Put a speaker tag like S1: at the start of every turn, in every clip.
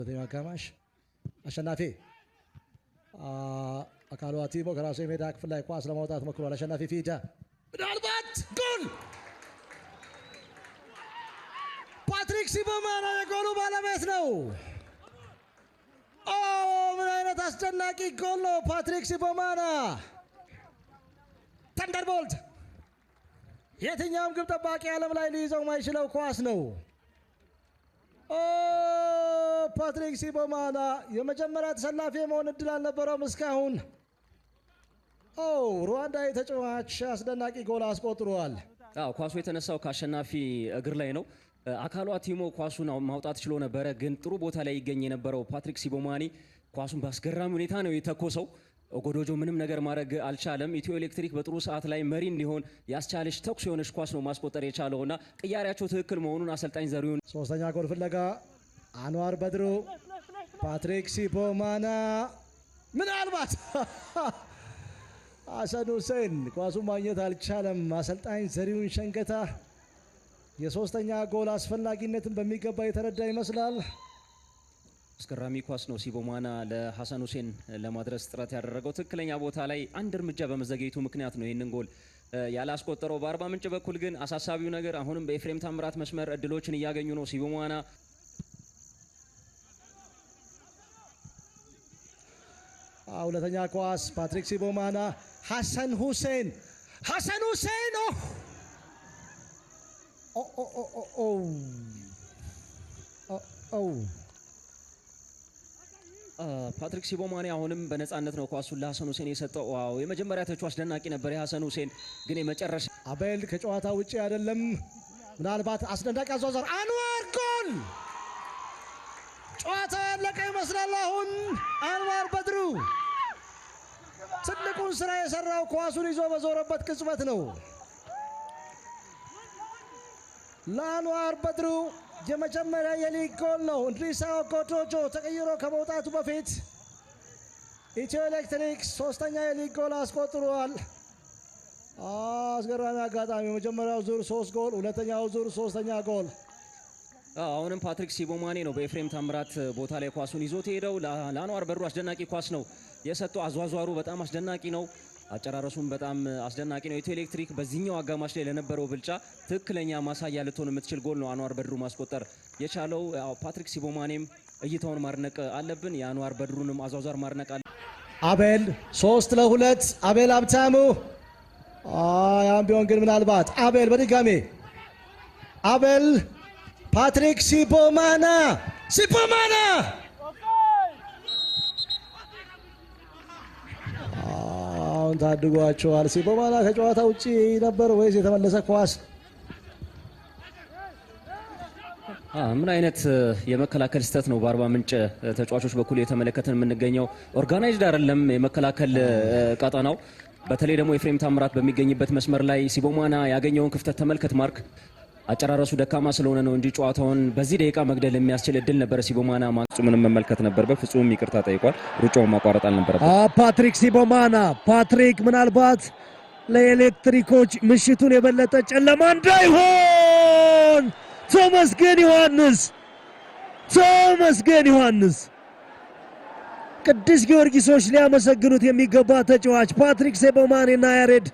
S1: አጋማሽ አሸናፊ አካሉ አቲሞ ከራሱ የሜዳ ክፍል ላይ ኳስ ለማውጣት ሞክሯል። አሸናፊ ፊዳ ምናልባት ጎል! ፓትሪክ ሲቦማና የጎሉ ባለቤት ነው። ምን አይነት አስደናቂ ጎል ነው! ፓትሪክ ሲቦማና ተንደርቦልት የትኛውም ግብ ጠባቂ ዓለም ላይ ሊይዘው ማይችለው ኳስ ነው። ፓትሪክ ሲቦማና የመጀመሪያ ተሰላፊ መሆን እድል አልነበረውም እስካሁን። ሩዋንዳዊ ተጫዋች አስደናቂ ጎል አስቆጥሯል።
S2: ኳሱ የተነሳው ከአሸናፊ እግር ላይ ነው። አካሉ አቲሞ ኳሱን ማውጣት ችሎ ነበረ፣ ግን ጥሩ ቦታ ላይ ይገኝ የነበረው ፓትሪክ ሲቦማኒ ኳሱን በአስገራሚ ሁኔታ ነው የተኮሰው። ኦጎዶጆ ምንም ነገር ማድረግ አልቻለም። ኢትዮ ኤሌክትሪክ በጥሩ ሰዓት ላይ መሪ እንዲሆን ያስቻለች ተኩስ የሆነች ኳስ ነው ማስቆጠር የቻለውና ቅያሪያቸው ትክክል መሆኑን አሰልጣኝ ዘሪሁን
S1: ሶስተኛ ጎል ፍለጋ አንዋር በድሩ ፓትሪክ ሲቦማና ምናልባት ሐሰን ሁሴን ኳሱን ማግኘት አልቻለም። አሰልጣኝ ዘሪሁን ሸንገታ የሶስተኛ ጎል አስፈላጊነትን በሚገባ የተረዳ ይመስላል።
S2: አስገራሚ ኳስ ነው ሲቦማና ለሐሰን ሁሴን ለማድረስ ጥረት ያደረገው። ትክክለኛ ቦታ ላይ አንድ እርምጃ በመዘግየቱ ምክንያት ነው ይህንን ጎል ያላስቆጠረው። በአርባ ምንጭ በኩል ግን አሳሳቢው ነገር አሁንም በኤፍሬም ታምራት መስመር እድሎችን እያገኙ ነው ሲቦማና።
S1: ሁለተኛ ኳስ ፓትሪክ ሲቦማና ሐሰን ሁሴን
S2: ፓትሪክ ሲቦማኒ አሁንም በነፃነት ነው ኳሱን ለሐሰን ሁሴን የሰጠው። የመጀመሪያ ተቹ አስደናቂ ነበር የሐሰን ሁሴን፣ ግን የመጨረሻ
S1: አቤል ከጨዋታ ውጪ አይደለም። ምናልባት አስደናቂ አዟዟር አንዋር ጎል! ጨዋታ ያለቀ ይመስላል። አሁን አንዋር በድሩ ትልቁን ስራ የሰራው ኳሱን ይዞ በዞረበት ቅጽበት ነው። ለአንዋር በድሩ የመጀመሪያ የሊግ ጎል ነው። እንድሪሳ ኦጎዶጆ ተቀይሮ ከመውጣቱ በፊት ኢትዮ ኤሌክትሪክ ሶስተኛ የሊግ ጎል አስቆጥሯል። አስገራሚ አጋጣሚ የመጀመሪያው ዙር 3 ጎል፣ ሁለተኛው ዙር 3ኛ ጎል።
S2: አሁንም ፓትሪክ ሲቦማኒ ነው በኤፍሬም ታምራት ቦታ ላይ ኳሱን ይዞት ሄደው። ለአንዋር በድሩ አስደናቂ ኳስ ነው የሰጠው። አዟዟሩ በጣም አስደናቂ ነው። አጨራረሱም በጣም አስደናቂ ነው። ኢትዮ ኤሌክትሪክ በዚህኛው አጋማሽ ላይ ለነበረው ብልጫ ትክክለኛ ማሳያ ልትሆን የምትችል ጎል ነው አንዋር በድሩ ማስቆጠር የቻለው። ፓትሪክ ሲቦማኒም እይታውን ማድነቅ አለብን፣ የአንዋር በድሩንም አዟዟር ማድነቅ አለ።
S1: አቤል 3-2 አቤል ሀብታሙ። ያም ቢሆን ግን ምናልባት አቤል በድጋሜ አቤል ፓትሪክ ሲቦማና ታድጓቸዋል። ሲቦማና ከጨዋታ ውጪ ነበር ወይስ የተመለሰ ኳስ?
S2: ምን አይነት የመከላከል ስህተት ነው በአርባ ምንጭ ተጫዋቾች በኩል የተመለከተን የምንገኘው። ኦርጋናይዝድ አይደለም የመከላከል ቀጠናው። በተለይ ደግሞ ኤፍሬም ታምራት በሚገኝበት መስመር ላይ ሲቦማና ያገኘውን ክፍተት ተመልከት ማርክ። አጨራረሱ ደካማ ስለሆነ ነው እንጂ ጨዋታውን በዚህ ደቂቃ መግደል የሚያስችል እድል ነበር። ሲቦማና ማጽሙንም መመልከት ነበር። በፍጹም ይቅርታ ጠይቋል። ሩጫውን ማቋረጥ አልነበረበት።
S3: ፓትሪክ ሲቦማና ምናልባት ለኤሌክትሪኮች ምሽቱን የበለጠ ጨለማ እንዳይሆን ተመስገን ዮሐንስ ቅዱስ ጊዮርጊሶች ሊያመሰግኑት የሚገባ ተጫዋች ፓትሪክ ሲቦማኒና ያሬድ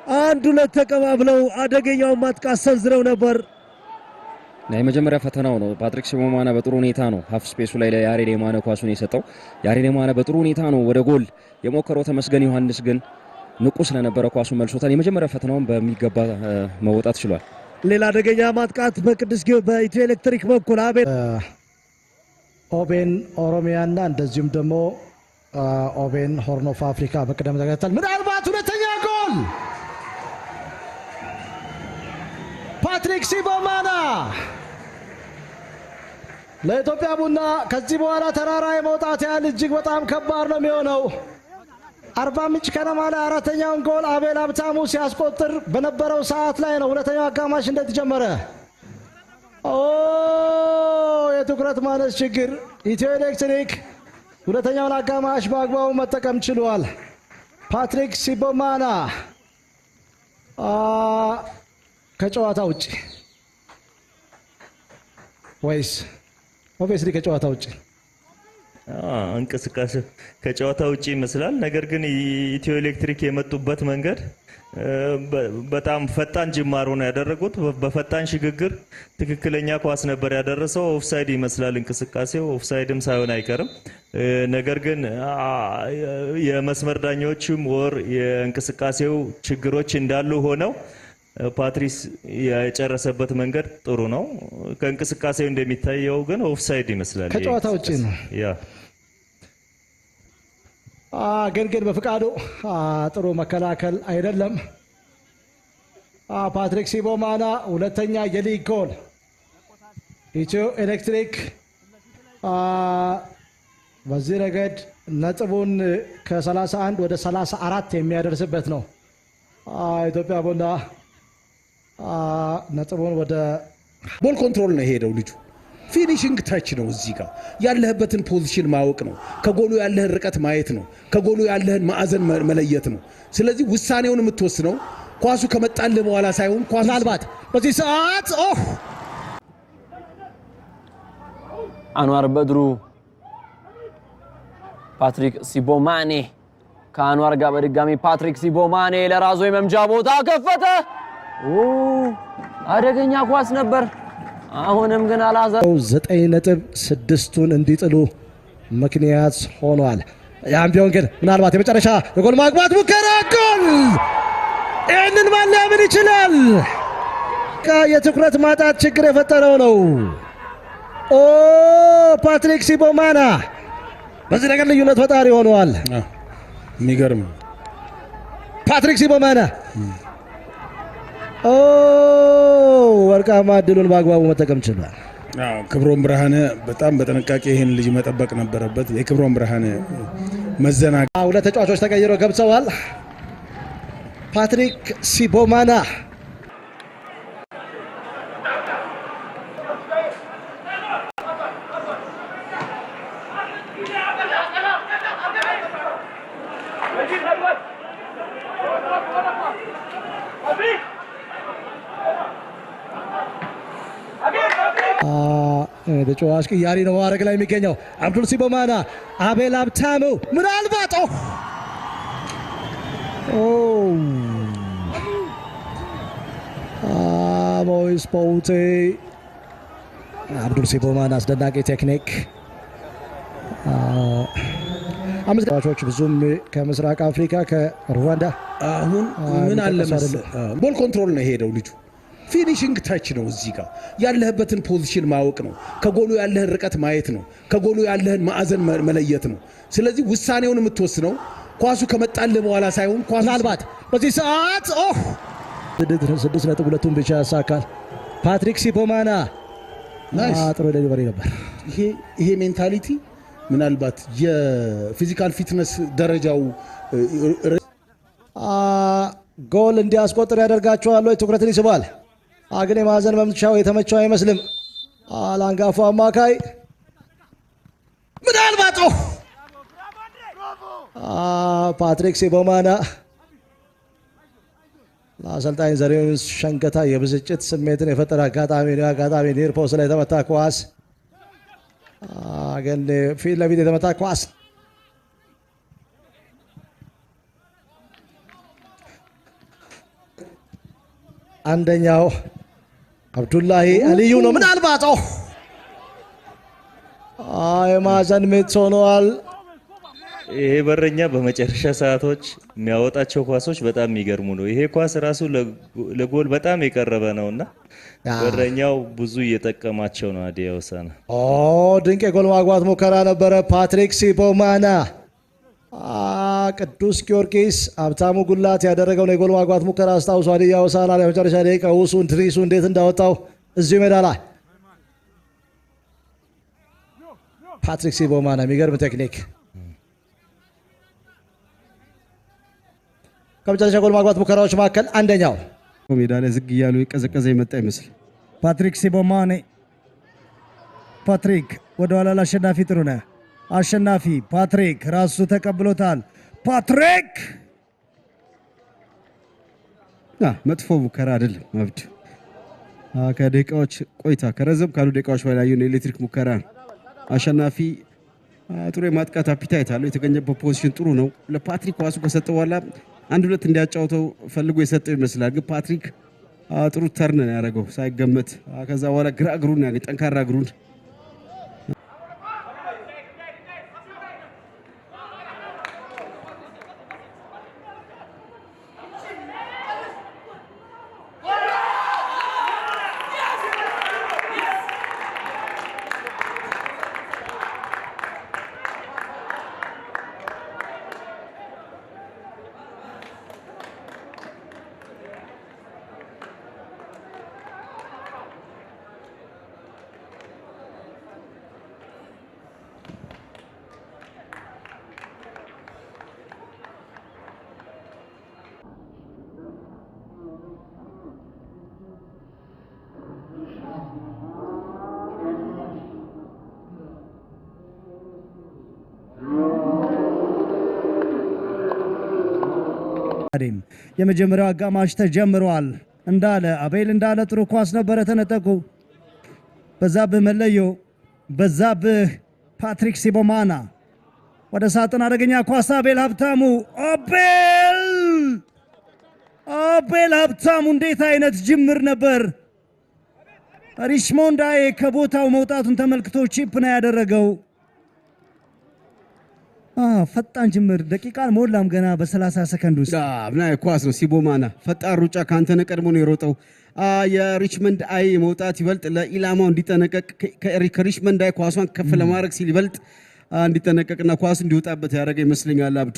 S3: 1-2 ተቀባብለው አደገኛውን ማጥቃት ሰንዝረው ነበር።
S2: የመጀመሪያ ፈተናው ነው። ፓትሪክ ሲቦማና በጥሩ ሁኔታ ነው ሀፍ ስፔሱ ላይ ለያሬድ የማነ ኳሱን የሰጠው። ያሬድ የማነ በጥሩ ሁኔታ ነው ወደ ጎል የሞከረው። ተመስገን ዮሐንስ ግን ንቁ ስለነበረ ኳሱን መልሶታል። የመጀመሪያ ፈተናውን በሚገባ መወጣት ችሏል።
S3: ሌላ አደገኛ ማጥቃት በኢትዮ ኤሌክትሪክ በኩል
S1: ኦቤን ኦሮሚያና እንደዚሁም ደግሞ ኦቤን ሆርን ኦፍ አፍሪካ በቅደም ተከተል ምናልባት ሁለተኛ ጎል ፓትሪክ ሲቦማና ለኢትዮጵያ ቡና ከዚህ በኋላ ተራራ የመውጣት ያህል እጅግ በጣም ከባድ ነው የሚሆነው። አርባ ምንጭ ከነማ ላይ አራተኛውን ጎል አቤል ሀብታሙ ሲያስቆጥር በነበረው ሰዓት ላይ ነው ሁለተኛው አጋማሽ እንደተጀመረ። የትኩረት ማነስ ችግር። ኢትዮ ኤሌክትሪክ ሁለተኛውን አጋማሽ በአግባቡ መጠቀም ችሏል። ፓትሪክ ሲቦማና ከጨዋታ ውጪ ወይስ ኦብቪየስሊ ከጨዋታ ውጪ
S4: እንቅስቃሴ ከጨዋታ ውጪ ይመስላል። ነገር ግን ኢትዮ ኤሌክትሪክ የመጡበት መንገድ በጣም ፈጣን ጅማሮ ነው ያደረጉት። በፈጣን ሽግግር ትክክለኛ ኳስ ነበር ያደረሰው። ኦፍሳይድ ይመስላል እንቅስቃሴው፣ ኦፍሳይድም ሳይሆን አይቀርም። ነገር ግን የመስመር ዳኞችም ወር የእንቅስቃሴው ችግሮች እንዳሉ ሆነው ፓትሪስ የጨረሰበት መንገድ ጥሩ ነው። ከእንቅስቃሴው እንደሚታየው ግን ኦፍሳይድ ይመስላል።
S1: ከጨዋታ ውጪ ነው
S4: ያ
S1: ግን በፍቃዱ ጥሩ መከላከል አይደለም። ፓትሪክ ሲቦማና ሁለተኛ የሊግ ጎል ኢትዮ ኤሌክትሪክ በዚህ ረገድ ነጥቡን ከ31 ወደ 34 የሚያደርስበት ነው። ኢትዮጵያ ቡና ነጥቡን ወደ
S5: ቦል ኮንትሮል ነው የሄደው ልጁ። ፊኒሽንግ ታች ነው። እዚህ ጋር ያለህበትን ፖዚሽን ማወቅ ነው። ከጎሉ ያለህን ርቀት ማየት ነው። ከጎሉ ያለህን ማዕዘን መለየት ነው። ስለዚህ ውሳኔውን የምትወስነው ኳሱ ከመጣልህ በኋላ ሳይሆን ኳሱ
S1: ምናልባት በዚህ ሰዓት
S6: አንዋር በድሩ ፓትሪክ ሲቦማኔ ከአንዋር ጋር በድጋሚ ፓትሪክ ሲቦማኔ ለራዞ የመምጃ ቦታ ከፈተ። አደገኛ ኳስ ነበር። አሁንም ግን አላዛር
S1: 9.6ቱን እንዲጥሉ ምክንያት ሆኗል። ያም ቢሆን ግን ምናልባት የመጨረሻ የጎል ማግባት ሙከራ ጎል! ይህንን ማን ሊያምን ይችላል? የትኩረት ማጣት ችግር የፈጠረው ነው። ፓትሪክ ሲቦማና በዚህ ነገር ልዩነት ፈጣሪ ሆኗል።
S5: የሚገርም
S1: ፓትሪክ ሲቦማና ወርቃማ እድሉን በአግባቡ መጠቀም ችሏል።
S5: ክብሮም ብርሃነ በጣም በጥንቃቄ ይህን ልጅ መጠበቅ ነበረበት። የክብሮም ብርሃነ መዘናጋ
S1: ሁለት ተጫዋቾች ተቀይረው ገብተዋል። ፓትሪክ ሲቦማና ተጫዋች ቅያሪ ነው ማድረግ ላይ የሚገኘው አብዱል ሲቦማና አቤል ሀብታሙ ምናልባት ሞይስ ፖውቴ አብዱል ሲቦማና አስደናቂ ቴክኒክ። አምስት ተጫዋቾች ብዙም ከምስራቅ አፍሪካ ከሩዋንዳ
S5: አሁን ምን አለ መሰለህ ቦል ኮንትሮል ነው የሄደው ልጁ። ፊኒሽንግ ታች ነው። እዚህ ጋር ያለህበትን ፖዚሽን ማወቅ ነው። ከጎሉ ያለህን ርቀት ማየት ነው። ከጎሉ ያለህን ማዕዘን መለየት ነው። ስለዚህ ውሳኔውን የምትወስነው ኳሱ ከመጣልህ በኋላ ሳይሆን ኳሱ
S1: ምናልባት በዚህ ሰዓት 6.2ቱን ብቻ ያሳካል ፓትሪክ ሲቦማና። ጥሩ ዴሊቨሪ ነበር።
S5: ይሄ ሜንታሊቲ ምናልባት የፊዚካል ፊትነስ ደረጃው
S1: ጎል እንዲያስቆጥር ያደርጋቸዋል። ትኩረትን ይስባል። ግን የማዕዘን መምቻው የተመቸው አይመስልም። ለአንጋፋው አማካይ ምናልባት ፓትሪክ ሲቦማና ለአሰልጣኝ ዘሪሁን ሸንገታ የብስጭት ስሜትን የፈጠረ አጋጣሚ ነው። አጋጣሚ ኒር ፖስት ላይ የተመታ ኳስ ግን ፊት ለፊት የተመታ ኳስ አንደኛው አብዱላሂ አልዩ ነው። ምናልባት የማዕዘን ምት ሆኗል።
S4: ይሄ በረኛ በመጨረሻ ሰዓቶች የሚያወጣቸው ኳሶች በጣም የሚገርሙ ነው። ይሄ ኳስ ራሱ ለጎል በጣም የቀረበ ነውና በረኛው ብዙ እየጠቀማቸው ነው። ሀዲያ ሆሳዕና
S1: ድንቅ የጎል ማግባት ሙከራ ነበረ። ፓትሪክ ሲቦማና ቅዱስ ጊዮርጊስ ሀብታሙ ጉላት ያደረገውን የጎል ማግባት ሙከራ አስታውሶ ሀዲያ ሆሳዕና ላይ መጨረሻ ደቂቃ ውሱን ትሪሱ እንዴት እንዳወጣው እዚሁ ሜዳ ላይ ፓትሪክ ሲቦማና የሚገርም ቴክኒክ ከመጨረሻ ጎል ማግባት ሙከራዎች መካከል አንደኛው
S7: ሜዳ ላይ ዝግ እያሉ የቀዘቀዘ የመጣ ይመስል
S3: ፓትሪክ ሲቦማኔ ፓትሪክ ወደ ኋላ ለአሸናፊ ጥሩነህ አሸናፊ ፓትሪክ ራሱ ተቀብሎታል። ፓትሪክ
S7: መጥፎ ሙከራ አይደለም። አብድ ከደቂቃዎች ቆይታ ከረዘም ካሉ ደቂቃዎች በላይ የኤሌክትሪክ ሙከራ አሸናፊ ጥሩ የማጥቃት አፒታይት አለው። የተገኘበት ፖዚሽን ጥሩ ነው። ለፓትሪክ ኳሱ ከሰጠው በኋላ አንድ ሁለት እንዲያጫውተው ፈልጎ የሰጠው ይመስላል። ግን ፓትሪክ ጥሩ ተርን ነው ያደረገው ሳይገመት። ከዛ በኋላ ግራ እግሩን ያገኘ ጠንካራ እግሩን
S3: የመጀመሪያው አጋማሽ ተጀምሯል። እንዳለ አቤል እንዳለ ጥሩ ኳስ ነበረ ተነጠቁ። በዛብህ መለዮ በዛብህ ፓትሪክ ሲቦማና ወደ ሳጥን አደገኛ ኳስ አቤል ሀብታሙ አቤል ሀብታሙ እንዴት አይነት ጅምር ነበር። ሪችሞንዳዬ ከቦታው መውጣቱን ተመልክቶ ቺፕ ነው ያደረገው። ፈጣን ጅምር ደቂቃ ሞላም ገና በ30 ሰከንድ ውስጥ
S7: ምን ኳስ ነው። ሲቦማና ፈጣን ሩጫ ካንተነ ቀድሞ ነው የሮጠው። የሪችመንድ አይ መውጣት ይበልጥ ለኢላማው እንዲጠነቀቅ ከሪችመንድ አይ ኳሷን ከፍ ለማድረግ ሲል ይበልጥ እንዲጠነቀቅና ኳስ እንዲወጣበት ያደረገ ይመስለኛል አብዱ